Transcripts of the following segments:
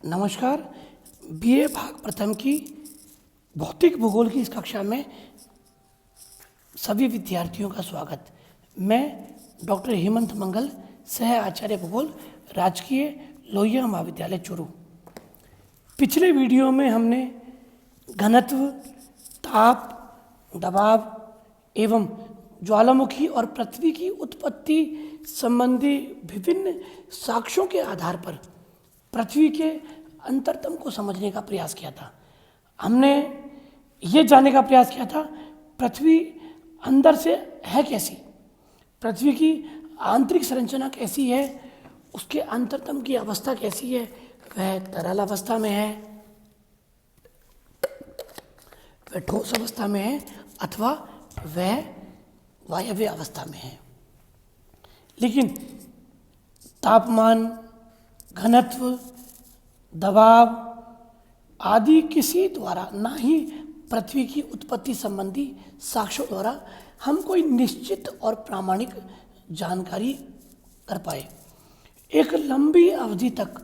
नमस्कार। बीए भाग प्रथम की भौतिक भूगोल की इस कक्षा में सभी विद्यार्थियों का स्वागत। मैं डॉक्टर हेमंत मंगल, सह आचार्य भूगोल, राजकीय लोहिया महाविद्यालय चूरू। पिछले वीडियो में हमने घनत्व, ताप, दबाव एवं ज्वालामुखी और पृथ्वी की उत्पत्ति संबंधी विभिन्न साक्ष्यों के आधार पर पृथ्वी के अंतरतम को समझने का प्रयास किया था। हमने ये जानने का प्रयास किया था पृथ्वी अंदर से है कैसी, पृथ्वी की आंतरिक संरचना कैसी है, उसके अंतरतम की अवस्था कैसी है, वह तरल अवस्था में है, वह ठोस अवस्था में है अथवा वह वायव्य अवस्था में है। लेकिन तापमान, घनत्व, दबाव आदि किसी द्वारा, ना ही पृथ्वी की उत्पत्ति संबंधी साक्ष्यों द्वारा हम कोई निश्चित और प्रामाणिक जानकारी कर पाए। एक लंबी अवधि तक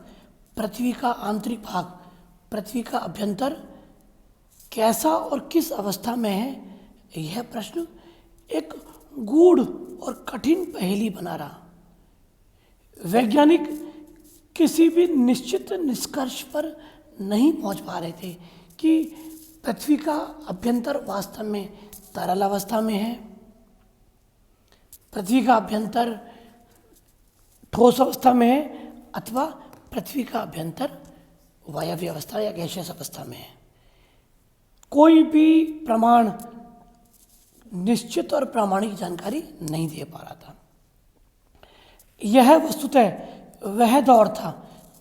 पृथ्वी का आंतरिक भाग, पृथ्वी का अभ्यंतर कैसा और किस अवस्था में है, यह प्रश्न एक गूढ़ और कठिन पहेली बना रहा। वैज्ञानिक किसी भी निश्चित निष्कर्ष पर नहीं पहुंच पा रहे थे कि पृथ्वी का अभ्यंतर वास्तव में तरल अवस्था में है, पृथ्वी का अभ्यंतर ठोस अवस्था में है अथवा पृथ्वी का अभ्यंतर वायव्य अवस्था या गैसियस अवस्था में है। कोई भी प्रमाण निश्चित और प्रामाणिक जानकारी नहीं दे पा रहा था। यह वस्तुतः वह दौर था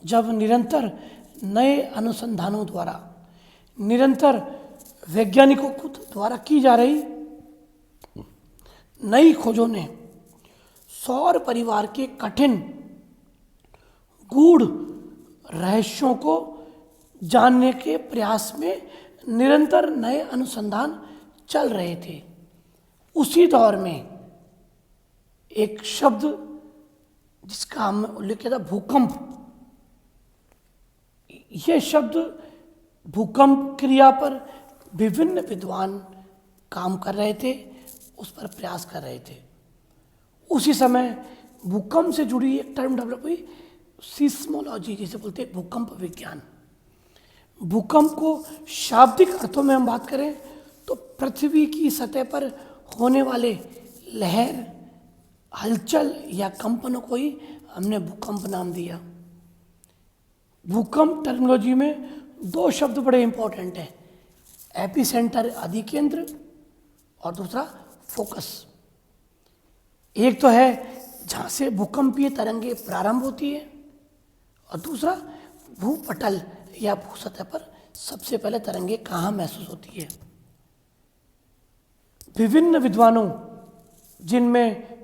जब निरंतर नए अनुसंधानों द्वारा, निरंतर वैज्ञानिकों द्वारा की जा रही नई खोजों ने सौर परिवार के कठिन गूढ़ रहस्यों को जानने के प्रयास में निरंतर नए अनुसंधान चल रहे थे। उसी दौर में एक शब्द जिसका हम उल्लेख किया था, भूकंप। यह शब्द भूकंप क्रिया पर विभिन्न विद्वान काम कर रहे थे, उस पर प्रयास कर रहे थे। उसी समय भूकंप से जुड़ी एक टर्म डेवलप हुई, सीस्मोलॉजी, जिसे बोलते हैं भूकंप विज्ञान। भूकंप को शाब्दिक अर्थों में हम बात करें तो पृथ्वी की सतह पर होने वाले लहर, हलचल या कंपनों को ही हमने भूकंप नाम दिया। भूकंप टर्मिनोलॉजी में दो शब्द बड़े इंपॉर्टेंट हैं, एपिसेंटर अधिकेंद्र और दूसरा फोकस। एक तो है जहाँ से भूकंपीय तरंगें प्रारंभ होती है और दूसरा भूपटल या भूसतह पर सबसे पहले तरंगें कहाँ महसूस होती है। विभिन्न विद्वानों, जिनमें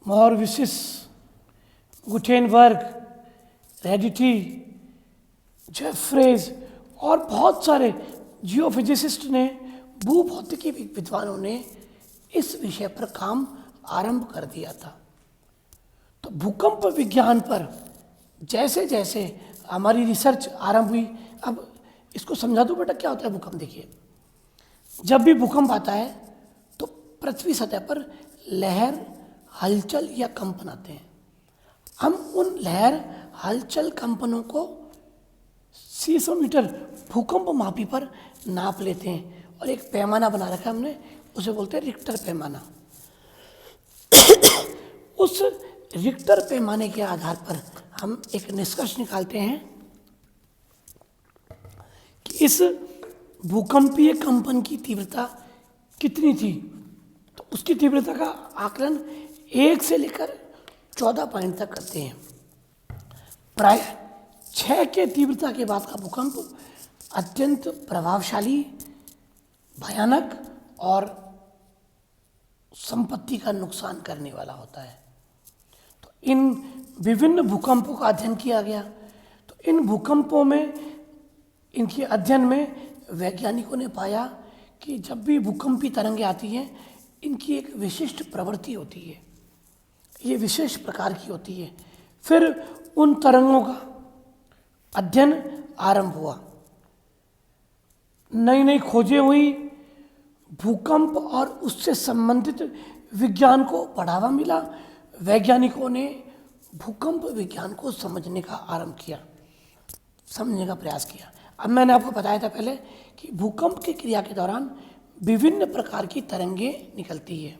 मोहरविसिस, गुटेनबर्ग, रेडिटी, जेफ्रेज और बहुत सारे जियोफिजिसिस्ट ने, भूभौतिकी विद्वानों ने इस विषय पर काम आरंभ कर दिया था। तो भूकंप विज्ञान पर जैसे जैसे हमारी रिसर्च आरंभ हुई, अब इसको समझा दो बेटा क्या होता है भूकंप। देखिए, जब भी भूकंप आता है तो पृथ्वी सतह पर लहर, हलचल या कंपन आते हैं। हम उन लहर, हलचल, कंपनों को सीसोमीटर भूकंप मापी पर नाप लेते हैं और एक पैमाना बना रखा है हमने, उसे बोलते हैं रिक्टर पैमाना। उस रिक्टर पैमाने के आधार पर हम एक निष्कर्ष निकालते हैं कि इस भूकंपीय कंपन की तीव्रता कितनी थी। तो उसकी तीव्रता का आकलन 1 से लेकर 14 पॉइंट तक करते हैं। प्राय 6 के तीव्रता के बाद का भूकंप अत्यंत प्रभावशाली, भयानक और संपत्ति का नुकसान करने वाला होता है। तो इन विभिन्न भूकंपों का अध्ययन किया गया। तो इन भूकंपों में, इनके अध्ययन में वैज्ञानिकों ने पाया कि जब भी भूकंपी तरंगें आती हैं, इनकी एक विशिष्ट प्रवृत्ति होती है, ये विशेष प्रकार की होती है। फिर उन तरंगों का अध्ययन आरंभ हुआ। नई नई खोजें हुई, भूकंप और उससे संबंधित विज्ञान को बढ़ावा मिला। वैज्ञानिकों ने भूकंप विज्ञान को समझने का आरंभ किया, समझने का प्रयास किया। अब मैंने आपको बताया था पहले कि भूकंप की क्रिया के दौरान विभिन्न प्रकार की तरंगें निकलती है।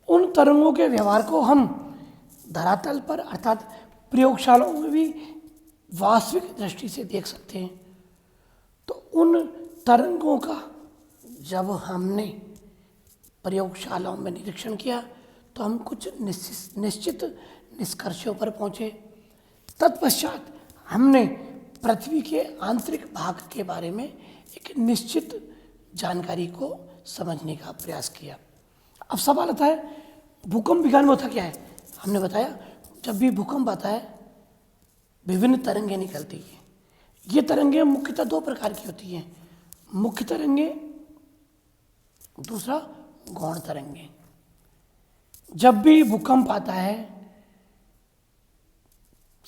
उन तरंगों के व्यवहार को हम धरातल पर अर्थात प्रयोगशालाओं में भी वास्तविक दृष्टि से देख सकते हैं। तो उन तरंगों का जब हमने प्रयोगशालाओं में निरीक्षण किया तो हम कुछ निश्चित निष्कर्षों पर पहुंचे। तत्पश्चात हमने पृथ्वी के आंतरिक भाग के बारे में एक निश्चित जानकारी को समझने का प्रयास किया। अब सवाल आता है, भूकंप विज्ञान में होता क्या है? हमने बताया जब भी भूकंप आता है विभिन्न तरंगें निकलती हैं। ये तरंगें मुख्यतः दो प्रकार की होती हैं, मुख्य तरंगें, दूसरा गौण तरंगें। जब भी भूकंप आता है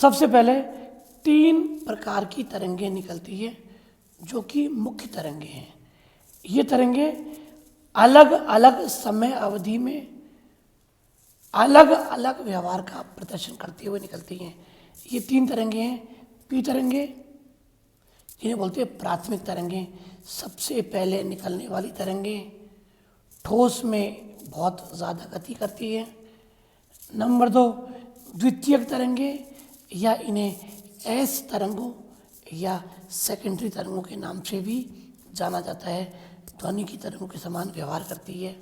सबसे पहले 3 प्रकार की तरंगें निकलती है जो कि मुख्य तरंगें हैं। ये तरंगें अलग अलग समय अवधि में अलग अलग व्यवहार का प्रदर्शन करते हुए निकलती हैं। ये 3 तरंगें हैं। पी तरंगें, जिन्हें बोलते हैं प्राथमिक तरंगें, सबसे पहले निकलने वाली तरंगें, ठोस में बहुत ज़्यादा गति करती है। नंबर 2 द्वितीयक तरंगें, या इन्हें एस तरंगों या सेकेंडरी तरंगों के नाम से भी जाना जाता है, ध्वनि की तरंगों के समान व्यवहार करती है।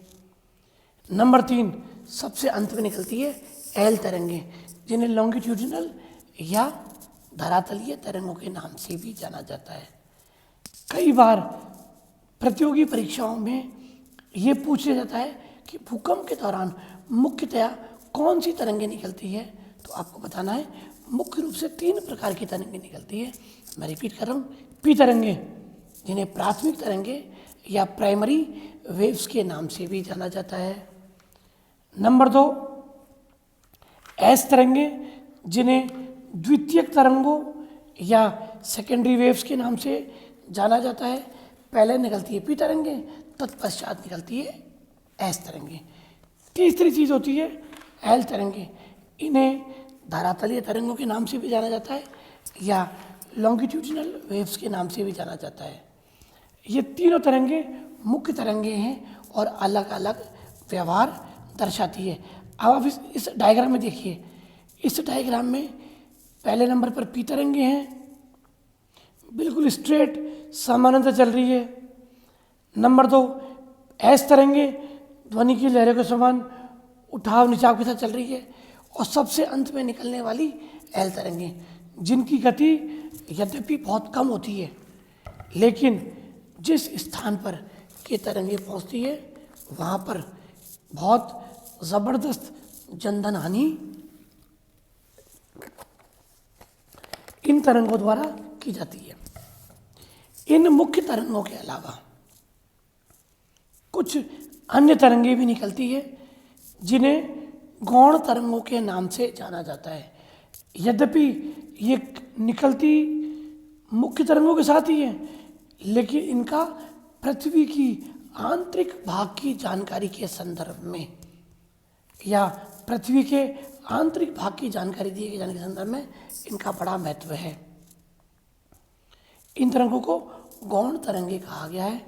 नंबर 3 सबसे अंत में निकलती है एल तरंगें, जिन्हें लॉन्गिट्यूडिनल या धरातलीय तरंगों के नाम से भी जाना जाता है। कई बार प्रतियोगी परीक्षाओं में ये पूछ लिया जाता है कि भूकंप के दौरान मुख्यतया कौन सी तरंगें निकलती है, तो आपको बताना है मुख्य रूप से 3 प्रकार की तरंगें निकलती है। मैं रिपीट कर रहा हूँ, पी तरंगें, जिन्हें प्राथमिक तरंगें या प्राइमरी वेव्स के नाम से भी जाना जाता है। नंबर 2 एस तरंगें, जिन्हें द्वितीयक तरंगों या सेकेंडरी वेव्स के नाम से जाना जाता है। पहले निकलती है पी तरंगें, तत्पश्चात निकलती है एस तरंगें। तीसरी चीज़ होती है एल तरंगें, इन्हें धरातलीय तरंगों के नाम से भी जाना जाता है या लॉन्गिट्यूडिनल वेव्स के नाम से भी जाना जाता है। ये तीनों तरंगें मुख्य तरंगें हैं और अलग अलग व्यवहार दर्शाती है। अब आप इस डायग्राम में देखिए, इस डायग्राम में पहले नंबर पर पी तरंगें हैं, बिल्कुल स्ट्रेट समानांतर चल रही है। नंबर 2 एस तरंगें, ध्वनि की लहरों के समान उठाव निचाव के साथ चल रही है। और सबसे अंत में निकलने वाली एल तरंगें, जिनकी गति यद्यपि बहुत कम होती है, लेकिन जिस स्थान पर ये तरंगें पहुंचती है वहाँ पर बहुत ज़बरदस्त जनधन हानि इन तरंगों द्वारा की जाती है। इन मुख्य तरंगों के अलावा कुछ अन्य तरंगें भी निकलती है जिन्हें गौण तरंगों के नाम से जाना जाता है। यद्यपि ये निकलती मुख्य तरंगों के साथ ही है, लेकिन इनका पृथ्वी की आंतरिक भाग की जानकारी के संदर्भ में या पृथ्वी के आंतरिक भाग की जानकारी दिए जाने के संदर्भ में इनका बड़ा महत्व है। इन तरंगों को गौण तरंगे कहा गया है।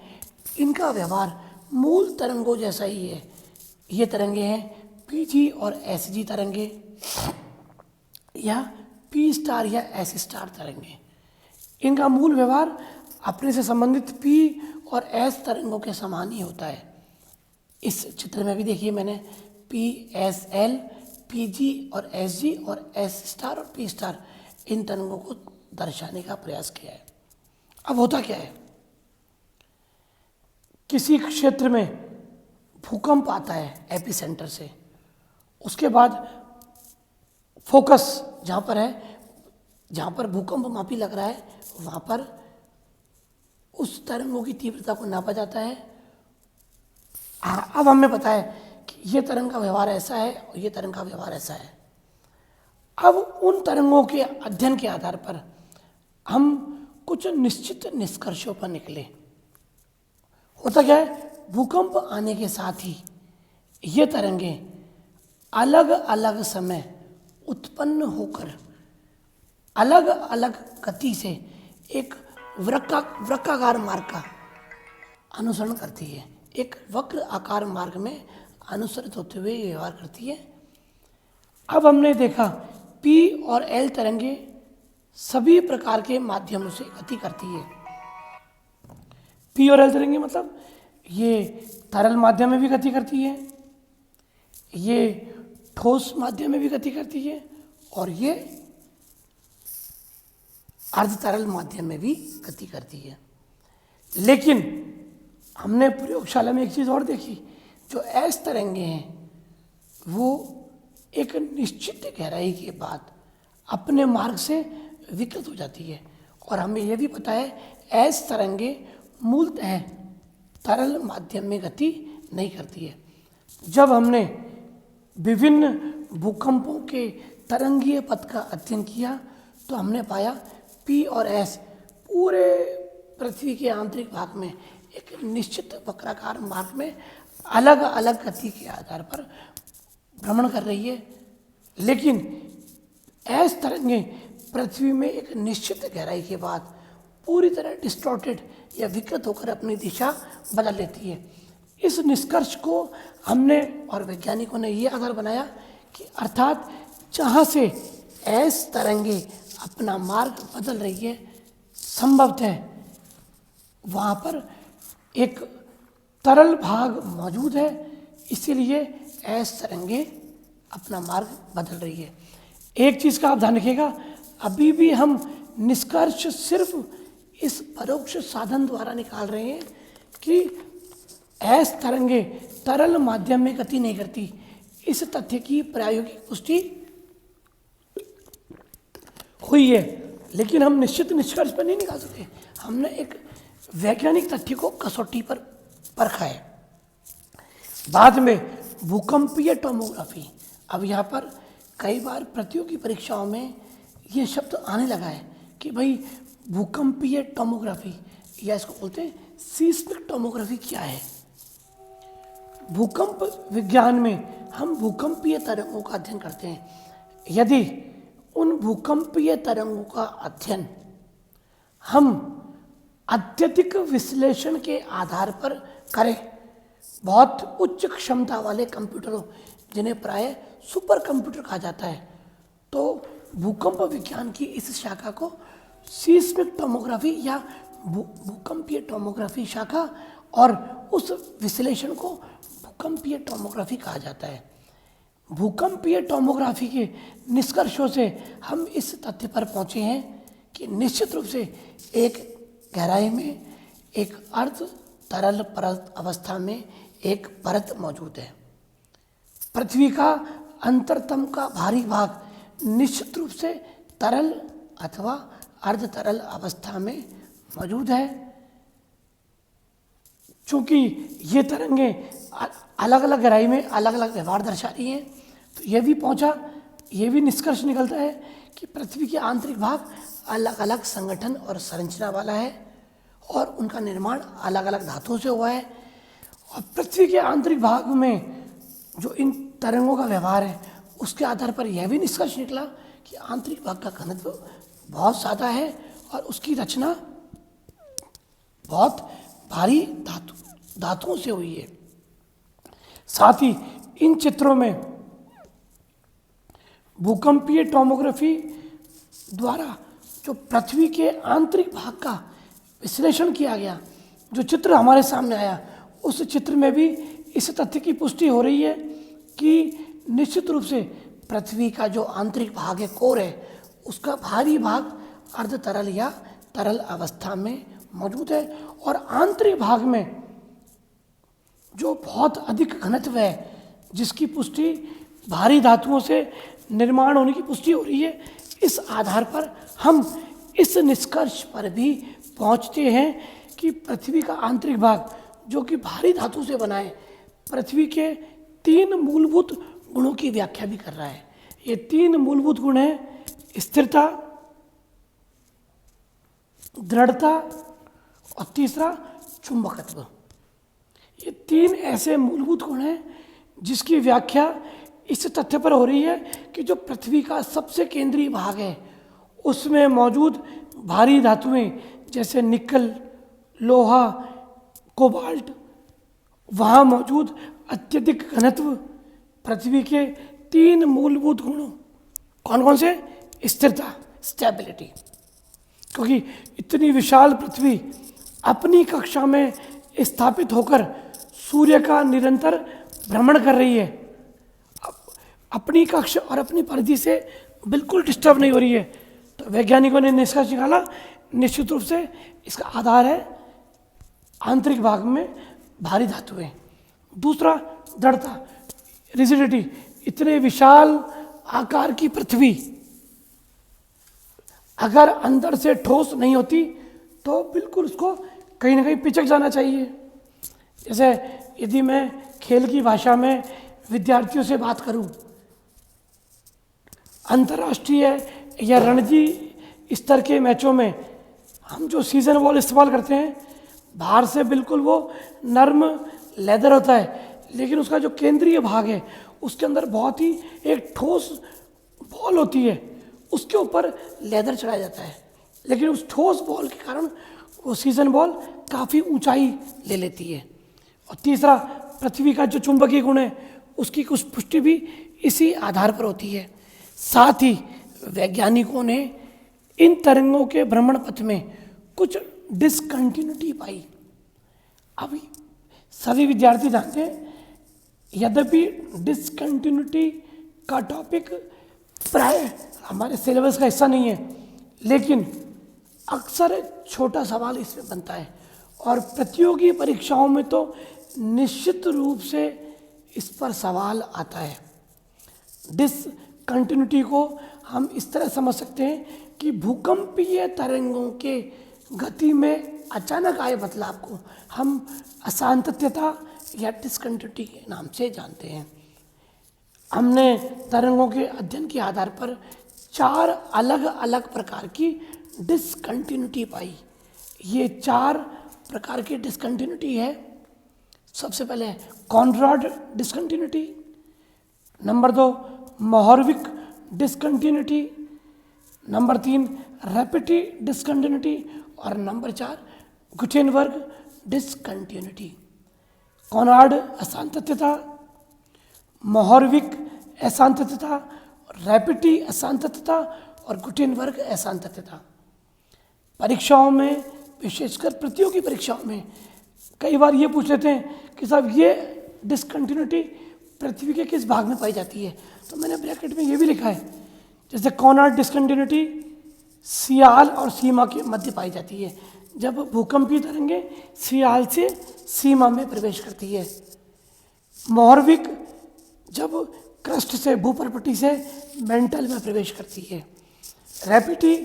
इनका व्यवहार मूल तरंगों जैसा ही है। ये तरंगे हैं पीजी और एसजी तरंगे या पी स्टार या एस स्टार तरंगे। इनका मूल व्यवहार अपने से संबंधित पी और एस तरंगों के समान ही होता है। इस चित्र में भी देखिए मैंने P S L, P G और एस जी और एस स्टार और पी स्टार इन तरंगों को दर्शाने का प्रयास किया है। अब होता क्या है, किसी क्षेत्र में भूकंप आता है एपिसेंटर से, उसके बाद फोकस जहाँ पर है, जहाँ पर भूकंप मापी लग रहा है वहाँ पर उस तरंगों की तीव्रता को नापा जाता है। अब हमें पता है कि ये तरंग का व्यवहार ऐसा है और ये तरंग का व्यवहार ऐसा है। अब उन तरंगों के अध्ययन के आधार पर हम कुछ निश्चित निष्कर्षों पर निकले। होता क्या है, भूकंप आने के साथ ही ये तरंगें अलग अलग समय उत्पन्न होकर अलग अलग गति से एक वृक्काकार मार्ग का अनुसरण करती है, एक वक्र आकार मार्ग में अनुसरित होते हुए व्यवहार करती है। अब हमने देखा P और L तरंगे सभी प्रकार के माध्यमों से गति करती है। P और L तरंगे मतलब ये तरल माध्यम में भी गति करती है, ये ठोस माध्यम में भी गति करती है, और ये अर्ध तरल माध्यम में भी गति करती है। लेकिन हमने प्रयोगशाला में एक चीज़ और देखी, जो S तरंगे हैं वो एक निश्चित गहराई के बाद अपने मार्ग से विकृत हो जाती है। और हमें यह भी पता है S तरंगे मूलतः तरल माध्यम में गति नहीं करती है। जब हमने विभिन्न भूकंपों के तरंगीय पथ का अध्ययन किया तो हमने पाया P और S पूरे पृथ्वी के आंतरिक भाग में एक निश्चित वक्राकार मार्ग में अलग अलग गति के आधार पर भ्रमण कर रही है। लेकिन S तरंगे पृथ्वी में एक निश्चित गहराई के बाद पूरी तरह डिस्टॉर्टेड या विकृत होकर अपनी दिशा बदल लेती है। इस निष्कर्ष को हमने और वैज्ञानिकों ने ये आधार बनाया कि अर्थात जहाँ से S तरंगे अपना मार्ग बदल रही है, संभवतः वहाँ पर एक तरल भाग मौजूद है, इसीलिए S तरंगे अपना मार्ग बदल रही है। एक चीज़ का आप ध्यान रखिएगा, अभी भी हम निष्कर्ष सिर्फ इस परोक्ष साधन द्वारा निकाल रहे हैं कि S तरंगे तरल माध्यम में गति नहीं करती। इस तथ्य की प्रायोगिक पुष्टि हुई है, लेकिन हम निश्चित निष्कर्ष पर नहीं निकाल सकते। हमने एक वैज्ञानिक तथ्य को कसौटी पर परखा है। बाद में भूकंपीय टोमोग्राफी, अब यहाँ पर कई बार प्रतियोगी परीक्षाओं में ये शब्द आने लगा है कि भाई भूकंपीय टोमोग्राफी या इसको बोलते हैं सीस्मिक टोमोग्राफी क्या है। भूकंप विज्ञान में हम भूकंपीय तरंगों का अध्ययन करते हैं। यदि उन भूकंपीय तरंगों का अध्ययन हम अत्यधिक विश्लेषण के आधार पर करें, बहुत उच्च क्षमता वाले कंप्यूटरों, जिन्हें प्राय सुपर कंप्यूटर कहा जाता है, तो भूकंप विज्ञान की इस शाखा को सीस्मिक टोमोग्राफी या भूकंपीय टोमोग्राफी शाखा और उस विश्लेषण को भूकंपीय टोमोग्राफी कहा जाता है। भूकंपीय टोमोग्राफी के निष्कर्षों से हम इस तथ्य पर पहुंचे हैं कि निश्चित रूप से एक गहराई में एक अर्ध तरल परत अवस्था में एक परत मौजूद है। पृथ्वी का अंतरतम का भारी भाग निश्चित रूप से तरल अथवा अर्ध तरल अवस्था में मौजूद है। चूंकि ये तरंगे अलग अलग गहराई में अलग अलग व्यवहार दर्शा रही हैं, तो ये भी निष्कर्ष निकलता है कि पृथ्वी के आंतरिक भाग अलग अलग संगठन और संरचना वाला है और उनका निर्माण अलग अलग धातुओं से हुआ है। और पृथ्वी के आंतरिक भाग में जो इन तरंगों का व्यवहार है, उसके आधार पर यह भी निष्कर्ष निकला कि आंतरिक भाग का घनत्व बहुत ज़्यादा है और उसकी रचना बहुत भारी धातुओं से हुई है। साथ ही इन चित्रों में भूकंपीय टोमोग्राफी द्वारा जो पृथ्वी के आंतरिक भाग का विश्लेषण किया गया, जो चित्र हमारे सामने आया, उस चित्र में भी इस तथ्य की पुष्टि हो रही है कि निश्चित रूप से पृथ्वी का जो आंतरिक भाग है, कोर है, उसका भारी भाग अर्ध तरल या तरल अवस्था में मौजूद है और आंतरिक भाग में जो बहुत अधिक घनत्व है, जिसकी पुष्टि भारी धातुओं से निर्माण होने की पुष्टि हो रही है। इस आधार पर हम इस निष्कर्ष पर भी पहुंचते हैं कि पृथ्वी का आंतरिक भाग जो कि भारी धातु से बना है, पृथ्वी के 3 मूलभूत गुणों की व्याख्या भी कर रहा है। ये 3 मूलभूत गुण हैं: स्थिरता, दृढ़ता और तीसरा चुंबकत्व। ये तीन ऐसे मूलभूत गुण हैं जिसकी व्याख्या इस तथ्य पर हो रही है कि जो पृथ्वी का सबसे केंद्रीय भाग है उसमें मौजूद भारी धातुएं जैसे निकल, लोहा, कोबाल्ट, वहाँ मौजूद अत्यधिक घनत्व पृथ्वी के तीन मूलभूत गुणों कौन कौन से? स्थिरता, स्टेबिलिटी। क्योंकि इतनी विशाल पृथ्वी अपनी कक्षा में स्थापित होकर सूर्य का निरंतर भ्रमण कर रही है, अपनी कक्षा और अपनी परिधि से बिल्कुल डिस्टर्ब नहीं हो रही है, तो वैज्ञानिकों ने निष्कर्ष निकाला निश्चित रूप से इसका आधार है आंतरिक भाग में भारी धातुएं। दूसरा दृढ़ता, रिजिडिटी। इतने विशाल आकार की पृथ्वी अगर अंदर से ठोस नहीं होती तो बिल्कुल उसको कहीं ना कहीं पिचक जाना चाहिए। जैसे यदि मैं खेल की भाषा में विद्यार्थियों से बात करूं, अंतर्राष्ट्रीय या रणजी स्तर के मैचों में हम जो सीजन बॉल इस्तेमाल करते हैं बाहर से बिल्कुल वो नर्म लेदर होता है, लेकिन उसका जो केंद्रीय भाग है उसके अंदर बहुत ही एक ठोस बॉल होती है, उसके ऊपर लेदर चढ़ाया जाता है, लेकिन उस ठोस बॉल के कारण वो सीजन बॉल काफ़ी ऊंचाई ले लेती है। और तीसरा पृथ्वी का जो चुंबकीय गुण है उसकी कुछ पुष्टि भी इसी आधार पर होती है। साथ ही वैज्ञानिकों ने इन तरंगों के भ्रमण पथ में कुछ डिसकंटिन्यूटी पाई। अभी सभी विद्यार्थी जानते हैं यद्यपि डिसकंटिन्यूटी का टॉपिक प्राय हमारे सिलेबस का हिस्सा नहीं है, लेकिन अक्सर छोटा सवाल इसमें बनता है और प्रतियोगी परीक्षाओं में तो निश्चित रूप से इस पर सवाल आता है। डिसकंटिन्यूटी को हम इस तरह समझ सकते हैं कि भूकंपीय तरंगों के गति में अचानक आए बदलाव को हम असांतत्यता या डिसकंटिन्यूटी के नाम से जानते हैं। हमने तरंगों के अध्ययन के आधार पर 4 अलग अलग प्रकार की डिसकंटिन्यूटी पाई। ये 4 प्रकार की डिसकंटिन्यूटी है। सबसे पहले Conrad discontinuity, number 2 Mohorovicic discontinuity, number 3 Repetti discontinuity और नंबर 4 गुटेनबर्ग डिसकंटिन्यूटी। कॉनरॉड असांतत्यता, मोहरविक असांतत्यता, रैपिटी असांतत्यता और गुटेनबर्ग असांतत्यता। परीक्षाओं में विशेषकर प्रतियोगी परीक्षाओं में कई बार ये पूछ लेते हैं कि साहब ये डिसकंटिन्यूटी पृथ्वी के किस भाग में पाई जाती है, तो मैंने ब्रैकेट में ये भी लिखा है जैसे कॉनरॉड डिसकंटिन्यूटी सियाल और सीमा के मध्य पाई जाती है, जब भूकंपीय तरंगें सियाल से सीमा में प्रवेश करती है। मोहरविक जब क्रस्ट से भूपर्पटी से मेंटल में प्रवेश करती है। रैपिटी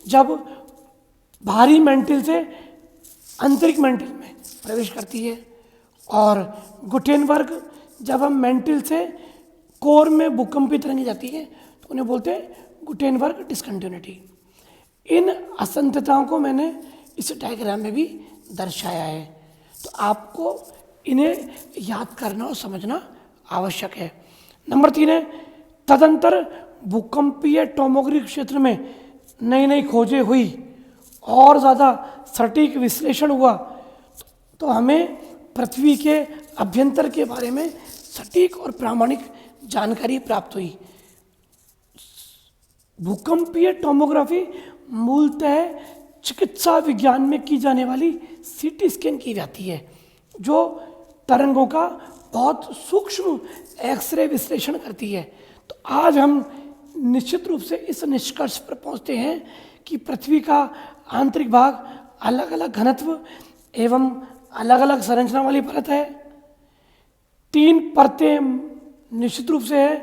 जब भारी मेंटल से आंतरिक मेंटल में प्रवेश करती है। और गुटेनबर्ग जब हम मेंटल से कोर में भूकंपीय तरंगें जाती है तो उन्हें बोलते हैं गुटेनबर्ग डिसकंटिन्यूटी। इन असंतताओं को मैंने इस डायग्राम में भी दर्शाया है, तो आपको इन्हें याद करना और समझना आवश्यक है। नंबर 3 है तदंतर भूकंपीय टोमोग्राफी क्षेत्र में नई नई खोजें हुई और ज़्यादा सटीक विश्लेषण हुआ तो हमें पृथ्वी के अभ्यंतर के बारे में सटीक और प्रामाणिक जानकारी प्राप्त हुई। भूकंपीय टोमोग्राफी मूलतः चिकित्सा विज्ञान में की जाने वाली सीटी स्कैन की जाती है, जो तरंगों का बहुत सूक्ष्म एक्सरे विश्लेषण करती है। तो आज हम निश्चित रूप से इस निष्कर्ष पर पहुंचते हैं कि पृथ्वी का आंतरिक भाग अलग अलग घनत्व एवं अलग अलग संरचना वाली परत है। 3 परतें निश्चित रूप से है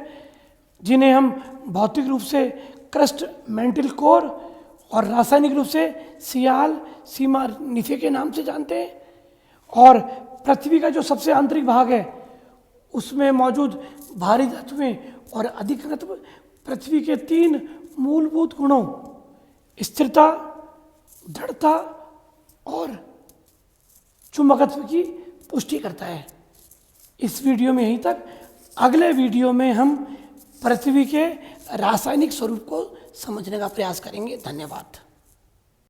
जिन्हें हम भौतिक रूप से क्रस्ट, मेंटल कोर और रासायनिक रूप से सियाल, सीमा, निफे के नाम से जानते हैं। और पृथ्वी का जो सबसे आंतरिक भाग है उसमें मौजूद भारी धातुएं और अधिक घनत्व पृथ्वी के 3 मूलभूत गुणों स्थिरता, दृढ़ता और चुंबकत्व की पुष्टि करता है। इस वीडियो में यहीं तक। अगले वीडियो में हम पृथ्वी के रासायनिक स्वरूप को समझने का प्रयास करेंगे। धन्यवाद।